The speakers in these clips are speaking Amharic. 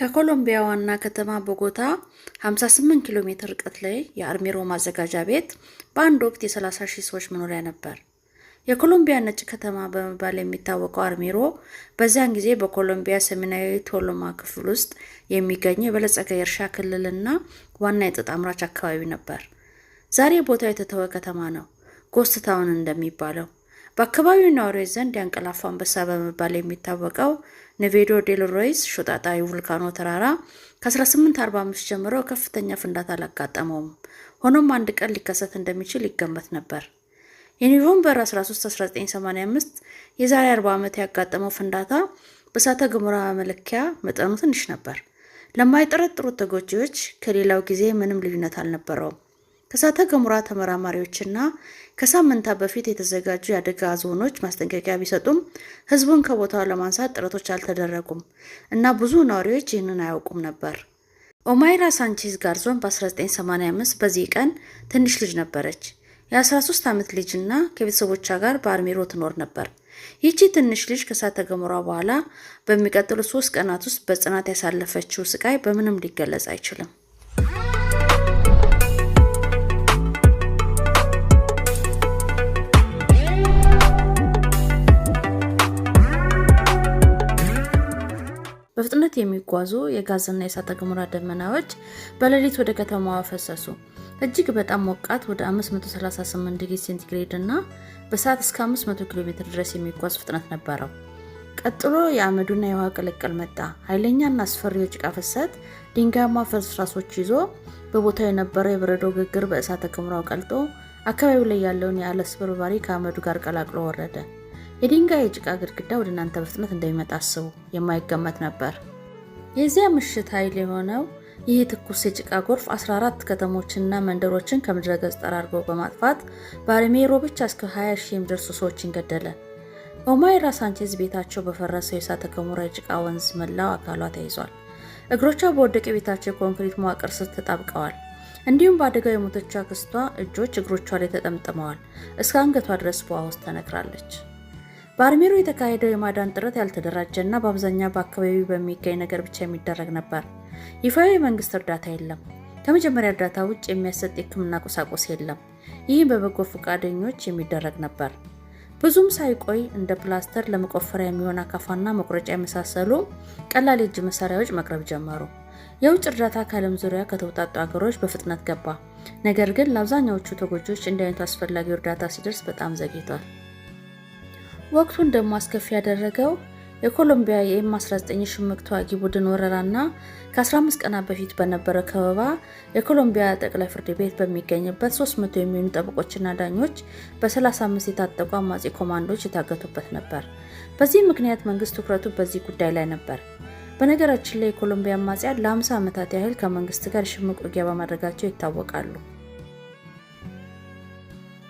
ከኮሎምቢያ ዋና ከተማ ቦጎታ 58 ኪሎ ሜትር ርቀት ላይ የአርሜሮ ማዘጋጃ ቤት በአንድ ወቅት የ30,000 ሰዎች መኖሪያ ነበር። የኮሎምቢያ ነጭ ከተማ በመባል የሚታወቀው አርሜሮ በዚያን ጊዜ በኮሎምቢያ ሰሜናዊ ቶሎማ ክፍል ውስጥ የሚገኘው የበለጸገ የእርሻ ክልልና ዋና የጥጥ አምራች አካባቢ ነበር። ዛሬ ቦታው የተተወ ከተማ ነው፣ ጎስት ታውን እንደሚባለው። በአካባቢው ነዋሪዎች ዘንድ ያንቀላፋ አንበሳ በመባል የሚታወቀው ኔቬዶ ዴል ሮይስ ሾጣጣ የቮልካኖ ተራራ ከ1845 ጀምሮ ከፍተኛ ፍንዳታ አላጋጠመውም። ሆኖም አንድ ቀን ሊከሰት እንደሚችል ይገመት ነበር። የኖቬምበር 13 1985 የዛሬ 40 ዓመት ያጋጠመው ፍንዳታ በእሳተ ገሞራ መለኪያ መጠኑ ትንሽ ነበር። ለማይጠረጥሩት ተጎጂዎች ከሌላው ጊዜ ምንም ልዩነት አልነበረውም። ከእሳተ ገሞራ ተመራማሪዎችና ከሳምንታት በፊት የተዘጋጁ የአደጋ ዞኖች ማስጠንቀቂያ ቢሰጡም ህዝቡን ከቦታው ለማንሳት ጥረቶች አልተደረጉም እና ብዙ ነዋሪዎች ይህንን አያውቁም ነበር። ኦማይራ ሳንቼዝ ጋርዞን በ1985 በዚህ ቀን ትንሽ ልጅ ነበረች። የ13 ዓመት ልጅና ከቤተሰቦቿ ጋር በአርሜሮ ትኖር ነበር። ይህቺ ትንሽ ልጅ ከእሳተ ገሞራ በኋላ በሚቀጥሉት 3 ቀናት ውስጥ በጽናት ያሳለፈችው ስቃይ በምንም ሊገለጽ አይችልም። በፍጥነት የሚጓዙ የጋዝና የእሳተ ገሞራ ደመናዎች በሌሊት ወደ ከተማዋ ፈሰሱ። እጅግ በጣም ሞቃት ወደ 538 ዲግሪ ሴንቲግሬድ እና በሰዓት እስከ 500 ኪሎ ሜትር ድረስ የሚጓዝ ፍጥነት ነበረው። ቀጥሎ የአመዱና የውሃ ቅልቅል መጣ። ኃይለኛና አስፈሪው ጭቃ ፍሰት ድንጋያማ ፍርስራሾች ይዞ በቦታው የነበረው የበረዶ ግግር በእሳተ ገሞራው ቀልጦ አካባቢው ላይ ያለውን የአለት ስብርባሪ ከአመዱ ጋር ቀላቅሎ ወረደ። የድንጋይ የጭቃ ግድግዳ ወደ እናንተ በፍጥነት እንደሚመጣ አስቡ። የማይገመት ነበር። የዚያ ምሽት ኃይል የሆነው ይህ ትኩስ የጭቃ ጎርፍ 14 ከተሞችንና መንደሮችን ከምድረ ገጽ ጠራርጎ በማጥፋት በአርሜሮ ብቻ እስከ 20,000 የሚደርሱ ሰዎችን ገደለ። ኦማይራ ሳንቼዝ ቤታቸው በፈረሰው የእሳተ ገሞራ የጭቃ ወንዝ መላው አካሏ ተይዟል። እግሮቿ በወደቀ ቤታቸው የኮንክሪት መዋቅር ስር ተጣብቀዋል። እንዲሁም በአደጋው የሞተችው አክስቷ እጆች እግሮቿ ላይ ተጠምጥመዋል። እስከ አንገቷ ድረስ በውሃ ውስጥ ተነክራለች። በአርሜሮ የተካሄደው የማዳን ጥረት ያልተደራጀና በአብዛኛው በአካባቢው በሚገኝ ነገር ብቻ የሚደረግ ነበር። ይፋዊ የመንግስት እርዳታ የለም። ከመጀመሪያ እርዳታ ውጭ የሚያሰጥ የሕክምና ቁሳቁስ የለም። ይህም በበጎ ፈቃደኞች የሚደረግ ነበር። ብዙም ሳይቆይ እንደ ፕላስተር፣ ለመቆፈሪያ የሚሆን አካፋና መቁረጫ የመሳሰሉ ቀላል የእጅ መሳሪያዎች መቅረብ ጀመሩ። የውጭ እርዳታ ከዓለም ዙሪያ ከተውጣጡ ሀገሮች በፍጥነት ገባ። ነገር ግን ለአብዛኛዎቹ ተጎጂዎች እንዲህ አይነቱ አስፈላጊው እርዳታ ሲደርስ በጣም ዘግይቷል። ወቅቱን ደግሞ አስከፊ ያደረገው የኮሎምቢያ የኤም-19 ሽምቅ ተዋጊ ቡድን ወረራና ከ15 ቀናት በፊት በነበረ ከበባ የኮሎምቢያ ጠቅላይ ፍርድ ቤት በሚገኝበት 300 የሚሆኑ ጠበቆችና ዳኞች በ35 የታጠቁ አማጺ ኮማንዶዎች የታገቱበት ነበር። በዚህ ምክንያት መንግስት ትኩረቱ በዚህ ጉዳይ ላይ ነበር። በነገራችን ላይ የኮሎምቢያ አማጺያን ለ50 ዓመታት ያህል ከመንግስት ጋር ሽምቅ ውጊያ በማድረጋቸው ይታወቃሉ።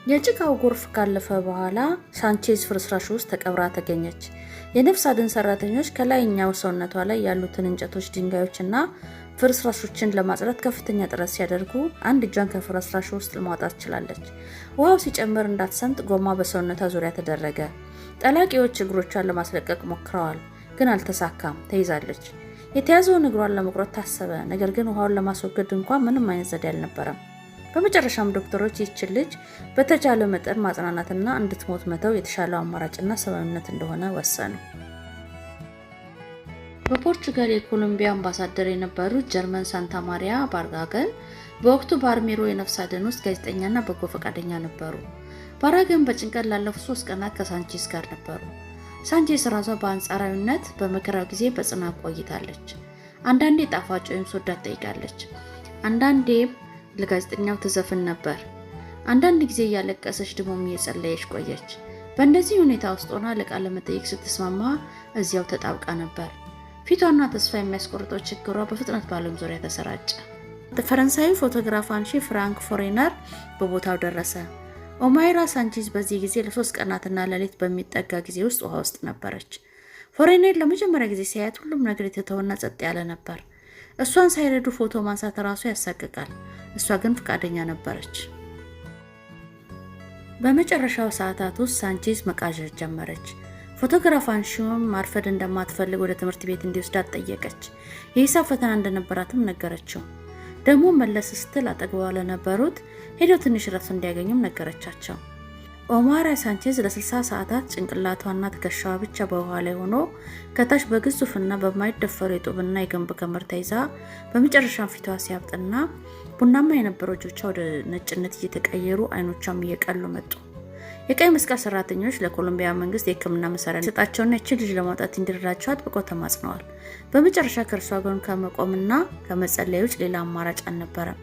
የጭቃው ጎርፍ ካለፈ በኋላ ሳንቼዝ ፍርስራሽ ውስጥ ተቀብራ ተገኘች። የነፍስ አድን ሰራተኞች ከላይኛው ሰውነቷ ላይ ያሉትን እንጨቶች፣ ድንጋዮችና ፍርስራሾችን ለማጽዳት ከፍተኛ ጥረት ሲያደርጉ አንድ እጇን ከፍርስራሹ ውስጥ ለማውጣት ችላለች። ውሃው ሲጨምር እንዳትሰምጥ ጎማ በሰውነቷ ዙሪያ ተደረገ። ጠላቂዎች እግሮቿን ለማስለቀቅ ሞክረዋል፣ ግን አልተሳካም። ተይዛለች። የተያዘውን እግሯን ለመቁረጥ ታሰበ። ነገር ግን ውሃውን ለማስወገድ እንኳን ምንም አይነት ዘዴ አልነበረም። በመጨረሻም ዶክተሮች ይህችን ልጅ በተቻለ መጠን ማጽናናትና እንድትሞት መተው የተሻለው አማራጭና ሰብአዊነት እንደሆነ ወሰኑ። በፖርቹጋል የኮሎምቢያ አምባሳደር የነበሩት ጀርመን ሳንታ ማሪያ ባርጋገን በወቅቱ በአርሜሮ የነፍስ አድን ውስጥ ጋዜጠኛና በጎ ፈቃደኛ ነበሩ። ባራገን በጭንቀት ላለፉት 3 ቀናት ከሳንቼዝ ጋር ነበሩ። ሳንቼዝ ራሷ በአንጻራዊነት በመከራው ጊዜ በጽናት ቆይታለች። አንዳንዴ ጣፋጭ ወይም ሶዳ ትጠይቃለች። አንዳንዴም ለጋዜጠኛው ትዘፍን ነበር። አንዳንድ ጊዜ እያለቀሰች ደግሞ እየጸለየች ቆየች። በእንደዚህ ሁኔታ ውስጥ ሆና ለቃለ መጠይቅ ስትስማማ እዚያው ተጣብቃ ነበር። ፊቷና ተስፋ የሚያስቆርጠው ችግሯ በፍጥነት በዓለም ዙሪያ ተሰራጨ። ፈረንሳዊ ፎቶግራፍ አንሺ ፍራንክ ፎሬነር በቦታው ደረሰ። ኦማይራ ሳንቼዝ በዚህ ጊዜ ለ3 ቀናትና ሌሊት በሚጠጋ ጊዜ ውስጥ ውሃ ውስጥ ነበረች። ፎሬነር ለመጀመሪያ ጊዜ ሲያያት ሁሉም ነገር የተተወና ጸጥ ያለ ነበር። እሷን ሳይረዱ ፎቶ ማንሳት ራሱ ያሳቅቃል። እሷ ግን ፈቃደኛ ነበረች። በመጨረሻው ሰዓታት ውስጥ ሳንቼዝ መቃዠት ጀመረች። ፎቶግራፍ አንሺውም ማርፈድ እንደማትፈልግ ወደ ትምህርት ቤት እንዲወስዳት ጠየቀች። የሂሳብ ፈተና እንደነበራትም ነገረችው። ደግሞ መለስ ስትል አጠገቧ ለነበሩት ሄደው ትንሽ ረፍት እንዲያገኙም ነገረቻቸው። ኦማይራ ሳንቼዝ ለ60 ሰዓታት ጭንቅላቷና ትከሻዋ ብቻ በውሃ ላይ ሆኖ ከታች በግዙፍና በማይደፈሩ የጡብና የገንብ ገመድ ተይዛ በመጨረሻም ፊቷ ሲያብጥና ቡናማ የነበረው እጆቿ ወደ ነጭነት እየተቀየሩ አይኖቿም እየቀሉ መጡ። የቀይ መስቀል ሰራተኞች ለኮሎምቢያ መንግስት የሕክምና መሳሪያ ሊሰጣቸውና እቺ ልጅ ለማውጣት እንዲረዳቸው አጥብቀው ተማጽነዋል። በመጨረሻ ከእርሷ ጎን ከመቆምና ከመጸለይ ውጭ ሌላ አማራጭ አልነበረም።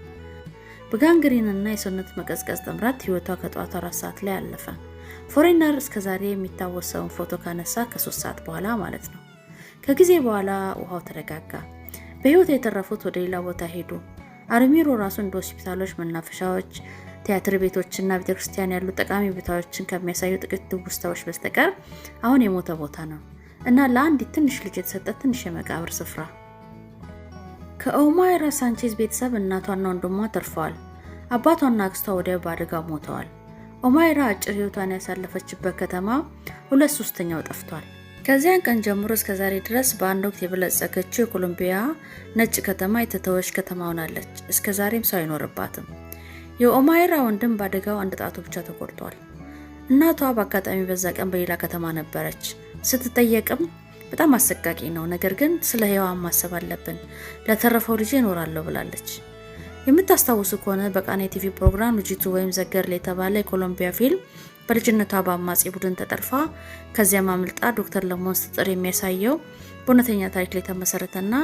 በጋንግሪንና የሰውነት መቀዝቀዝ ጥምረት ህይወቷ ከጠዋቱ 4 ሰዓት ላይ አለፈ። ፎሬነር እስከዛሬ የሚታወሰውን ፎቶ ካነሳ ከ3 ሰዓት በኋላ ማለት ነው። ከጊዜ በኋላ ውሃው ተረጋጋ። በህይወት የተረፉት ወደ ሌላ ቦታ ሄዱ። አርሚሮ ራሱ እንደ ሆስፒታሎች፣ መናፈሻዎች፣ ቲያትር ቤቶችና ቤተክርስቲያን ያሉ ጠቃሚ ቦታዎችን ከሚያሳዩ ጥቂት ትውስታዎች በስተቀር አሁን የሞተ ቦታ ነው እና ለአንዲት ትንሽ ልጅ የተሰጠ ትንሽ የመቃብር ስፍራ። ከኦማይራ ሳንቼዝ ቤተሰብ እናቷና ወንድሟ ተርፈዋል። አባቷና አክስቷ ወዲያው በአደጋው ሞተዋል። ኦማይራ አጭር ህይወቷን ያሳለፈችበት ከተማ 2/3 ጠፍቷል። ከዚያን ቀን ጀምሮ እስከ ዛሬ ድረስ በአንድ ወቅት የበለጸገችው የኮሎምቢያ ነጭ ከተማ የተተወች ከተማ ሆናለች። እስከ ዛሬም ሰው አይኖርባትም። የኦማይራ ወንድም በአደጋው አንድ ጣቱ ብቻ ተቆርጧል። እናቷ በአጋጣሚ በዛ ቀን በሌላ ከተማ ነበረች። ስትጠየቅም በጣም አሰቃቂ ነው፣ ነገር ግን ስለ ህይወቷ ማሰብ አለብን፣ ለተረፈው ልጅ እኖራለሁ ብላለች። የምታስታውሱ ከሆነ በቃና ቲቪ ፕሮግራም ልጅቱ ወይም ዘገርል የተባለ የኮሎምቢያ ፊልም በልጅነቷ በአማጺ ቡድን ተጠልፋ ከዚያም አምልጣ ዶክተር ለመሆን ስትጥር የሚያሳየው በእውነተኛ ታሪክ ላይ የተመሰረተና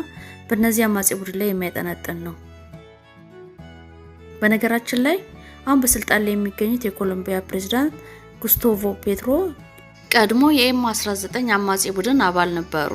በእነዚህ አማጺ ቡድን ላይ የሚያጠነጥን ነው። በነገራችን ላይ አሁን በስልጣን ላይ የሚገኙት የኮሎምቢያ ፕሬዝዳንት ጉስታቮ ፔትሮ ቀድሞ የኤም19 አማጺ ቡድን አባል ነበሩ።